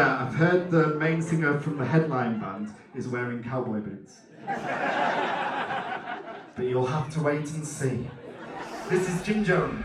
I've heard the main singer from the headline band is wearing cowboy boots. But you'll have to wait and see. This is Jim Jones.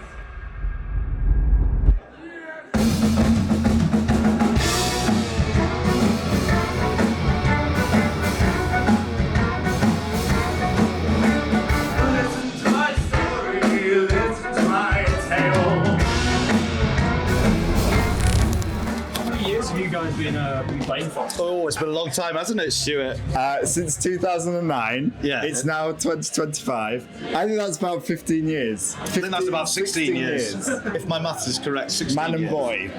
Been playing for? Oh, it's been a long time, hasn't it, Stuart? Since 2009. Yeah. It's now 2025. I think that's about 15 years. I think that's about 16 years. If my maths is correct, 16 Man and years. boy.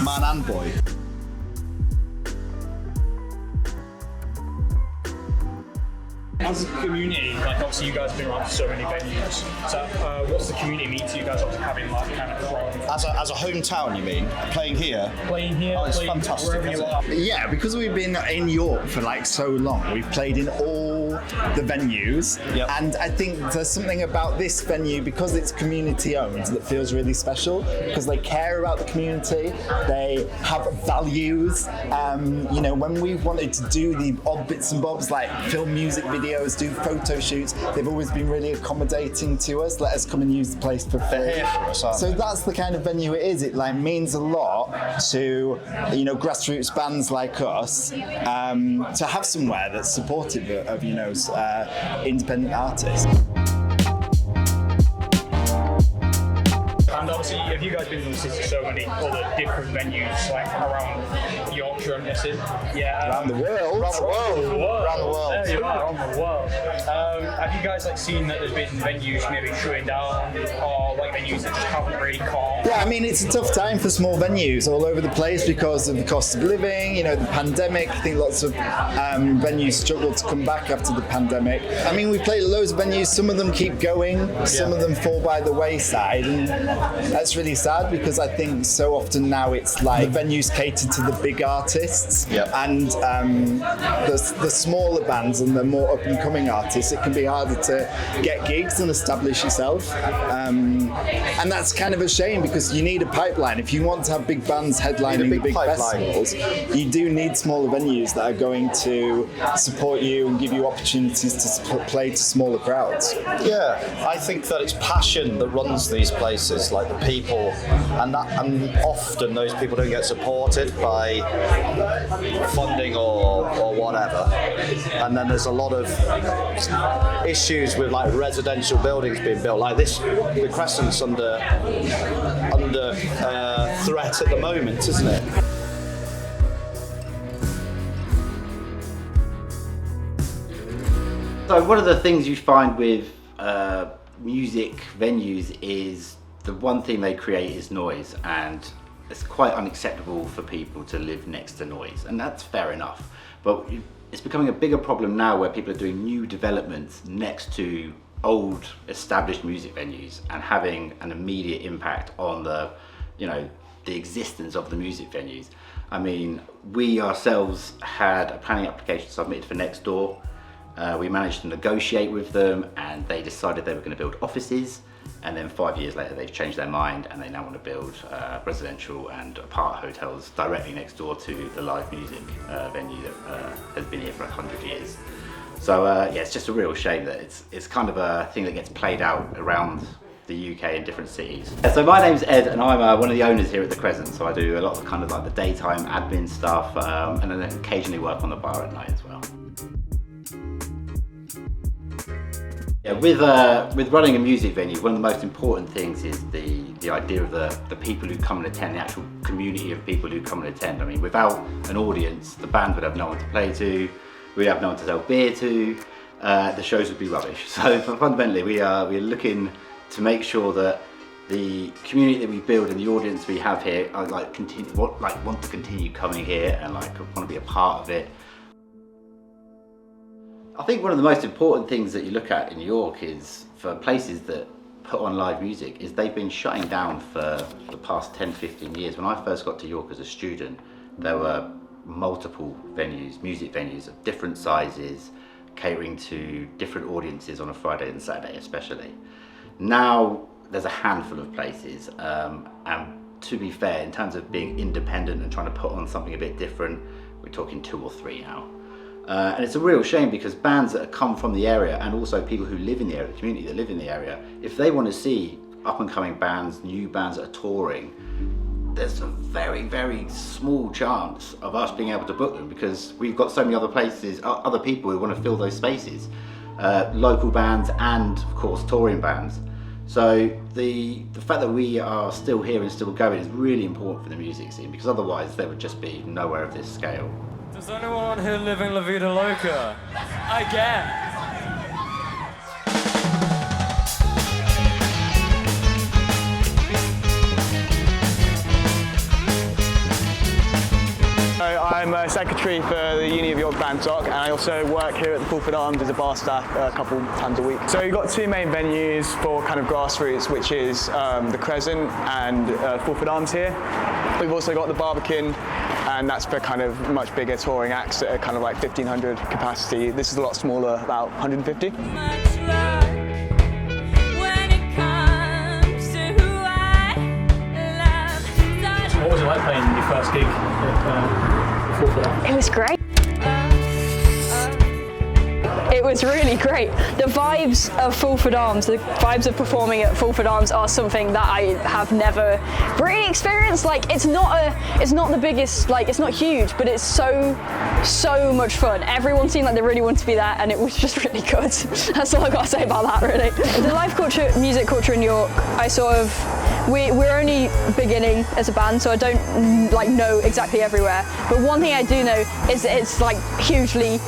Man and boy. As a community, like obviously you guys have been around for so many venues. So what's the community mean to you guys obviously having like kind of from? As a hometown, you mean? Playing here? Playing here, it's playing fantastic, wherever you are. Yeah, because we've been in York for like so long, we've played in all the venues. Yep. And I think there's something about this venue, because it's community owned, that feels really special, because they care about the community, they have values. You know, when we've wanted to do the odd bits and bobs like film music videos, do photo shoots, they've always been really accommodating to us, let us come and use the place for free. They're here for us, aren't So they? that's the kind of venue it is. It like means a lot to, you know, grassroots bands like us, to have somewhere that's supportive of, you know, independent artists. And obviously, have you guys been to so many other different venues like around Yorkshire, I'm guessing? Yeah. Around the world. Around the world. There you are, around the world. Have you guys like seen that there's been venues maybe shutting down, or like venues that just haven't really caught? Yeah, I mean, it's a tough time for small venues all over the place because of the cost of living, you know, the pandemic. I think lots of venues struggled to come back after the pandemic. I mean, we played loads of venues. Some of them keep going, some of them fall by the wayside, and that's really sad because I think so often now it's like venues cater to the big artists, and the smaller bands and the more up and coming artists, it can be harder to get gigs and establish yourself, and that's kind of a shame because you need a pipeline. If you want to have big bands headlining the big festivals, you do need smaller venues that are going to support you and give you opportunities to play to smaller crowds. Yeah, I think that it's passion that runs these places, like the people, and often those people don't get supported by funding or whatever. And then there's a lot of issues with like residential buildings being built, like this. The Crescent's under threat at the moment, isn't it? So one of the things you find with music venues is the one thing they create is noise, and it's quite unacceptable for people to live next to noise, and that's fair enough. But it's becoming a bigger problem now where people are doing new developments next to old established music venues and having an immediate impact on the existence of the music venues. I mean, we ourselves had a planning application submitted for next door. We managed to negotiate with them and they decided they were going to build offices, and then 5 years later they've changed their mind and they now want to build residential and apart hotels directly next door to the live music venue that has been here for 100 years. So yeah, it's just a real shame that it's kind of a thing that gets played out around the UK in different cities. So my name's Ed and I'm one of the owners here at the Crescent, so I do a lot of kind of like the daytime admin stuff and then occasionally work on the bar at night as well. Yeah, with running a music venue, one of the most important things is the idea of the people who come and attend, the actual community of people who come and attend. I mean, without an audience, the band would have no one to play to, we'd have no one to sell beer to, the shows would be rubbish. So fundamentally, we're looking to make sure that the community that we build and the audience we have here are want to continue coming here and want to be a part of it. I think one of the most important things that you look at in York is, for places that put on live music, is they've been shutting down for the past 10-15 years. When I first got to York as a student, there were multiple venues, music venues of different sizes, catering to different audiences on a Friday and Saturday especially. Now there's a handful of places, and to be fair, in terms of being independent and trying to put on something a bit different, we're talking 2 or 3 now. And it's a real shame because bands that have come from the area, and also people who live in the area, the community that live in the area, if they want to see up and coming bands, new bands that are touring, there's a very, very small chance of us being able to book them because we've got so many other places, other people who want to fill those spaces, local bands and of course touring bands. So the fact that we are still here and still going is really important for the music scene, because otherwise there would just be nowhere of this scale. Does anyone here live in La Vida Loca? Again. I'm a secretary for the Uni of York Bantock, and I also work here at the Fulford Arms as a bar staff a couple times a week. So we've got 2 main venues for kind of grassroots, which is the Crescent and Fulford Arms here. We've also got the Barbican, and that's for kind of much bigger touring acts that are kind of like 1,500 capacity. This is a lot smaller, about 150. What was it like playing your first gig at Fulford? It was great. It was really great. The vibes of Fulford Arms, the vibes of performing at Fulford Arms are something that I have never really experienced. Like, it's not the biggest, like, it's not huge, but it's so much fun. Everyone seemed like they really wanted to be there, and it was just really good. That's all I got to say about that, really. The live culture, music culture in York, we're only beginning as a band, so I don't like know exactly everywhere. But one thing I do know is that it's like hugely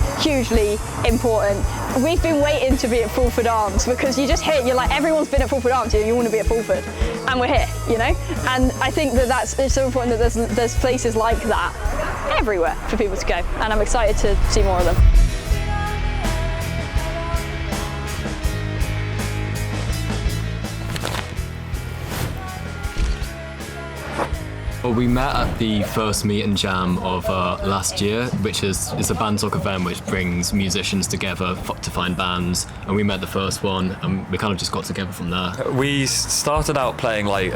important. We've been waiting to be at Fulford Arms because you just hear, you're like, everyone's been at Fulford Arms, you want to be at Fulford, and we're here, you know. And I think that it's so important that there's places like that everywhere for people to go, and I'm excited to see more of them. Well, we met at the first meet and jam of last year, which is a Bantock event which brings musicians together to find bands, and we met the first one and we kind of just got together from there. We started out playing like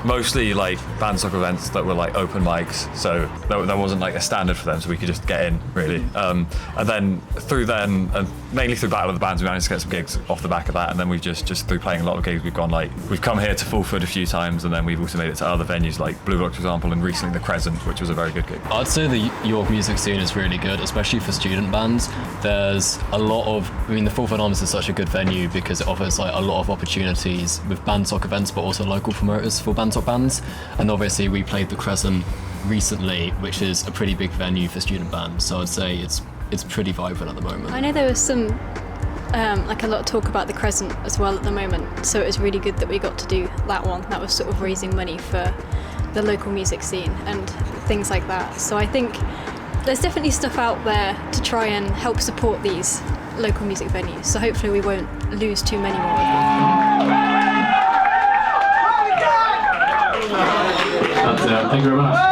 mostly like Bantock events that were like open mics, so there wasn't like a standard for them, so we could just get in really. And then through then, and mainly through Battle of the Bands, we managed to get some gigs off the back of that, and then we've just through playing a lot of gigs, we've come here to Fulford a few times, and then we've also made it to other venues like Blue Box, for example, and recently the Crescent, which was a very good gig. I'd say the York music scene is really good, especially for student bands. There's a lot of, the Fulford Arms is such a good venue because it offers like a lot of opportunities with Bantock events, but also local promoters for Bantock bands. And obviously we played the Crescent recently, which is a pretty big venue for student bands. So I'd say it's pretty vibrant at the moment. I know there was some like a lot of talk about the Crescent as well at the moment, so it was really good that we got to do that one. That was sort of raising money for the local music scene and things like that. So I think there's definitely stuff out there to try and help support these local music venues. So hopefully we won't lose too many more of them. Thank you very much.